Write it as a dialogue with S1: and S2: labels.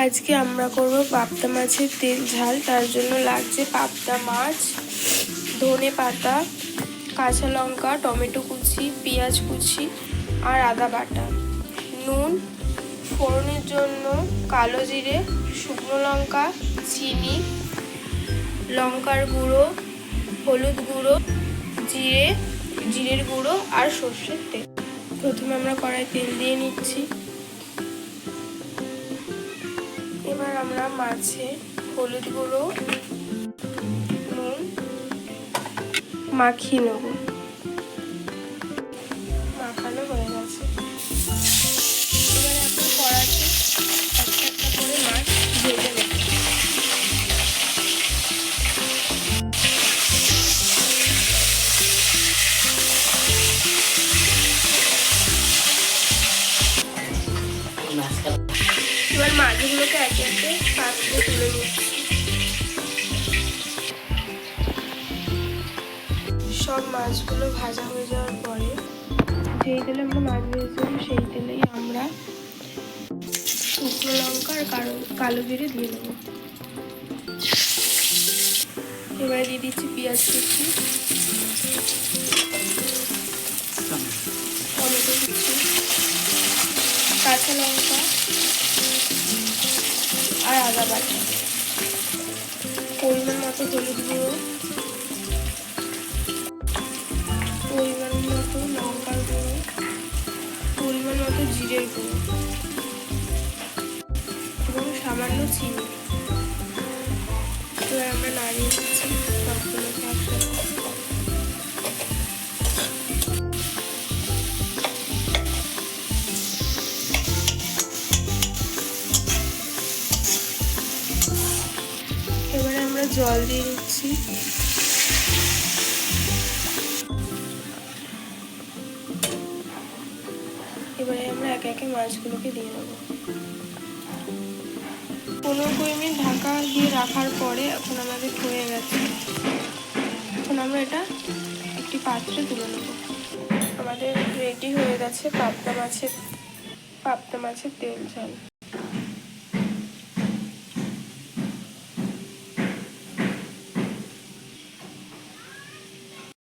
S1: আজকে আমরা করব পাবদা মাছের তেল ঝাল। তার জন্য লাগছে পাবদা মাছ, ধনে পাতা, কাঁচা লঙ্কা, টমেটো কুচি, পেঁয়াজ কুচি আর আদা বাটা, নুন, ফোড়নের জন্য কালো জিরে, শুকনো লঙ্কা, চিনি, লঙ্কার গুঁড়ো, হলুদ গুঁড়ো, জিরের গুঁড়ো আর সর্ষের তেল। প্রথমে আমরা কড়াই তেল দিয়ে নিচ্ছি। এবার আমরা মাছে হলুদ গুঁড়ো, নুন মাখিয়ে নেব। মাখানো হয়ে গেছে। এবারে আমরা কড়াইতে একটা একটা করে মাছ ভেজে নেব। এবার মাছগুলোকে একে একে পাত্রে তুলে নিচ্ছি। সব মাছগুলো ভাজা হয়ে যাওয়ার পরে যেই তেলে আমরা মাছ ভেজেছিলাম সেই তেলেই আমরা শুকনো লঙ্কা আর কালো জিরে দিয়ে দেবো। এবারে দিয়ে দিচ্ছি পেঁয়াজ কুচি, টমেটো কুচি, কাঁচা লঙ্কা আর আদা বাটা, পরিমাণ মতো হলুদ গুঁড়ো, পরিমাণ মতো লঙ্কার গুঁড়ো, পরিমাণ মতো জিরের গুঁড়ো এবং সামান্য চিনি। এবার আমরা নাড়িয়ে দিচ্ছি সবগুলোকে একসাথে। এবারে আমরা জল দিয়ে দিচ্ছি। এবারে আমরা একে একে মাছগুলোকে দিয়ে দেবো। 15-20 মিনিট ঢাকা দিয়ে রাখার পরে এখন আমাদের হয়ে গেছে। এখন আমরা এটা একটি পাত্রে তুলে নেব। আমাদের রেডি হয়ে গেছে পাবদা মাছের তেল ঝাল।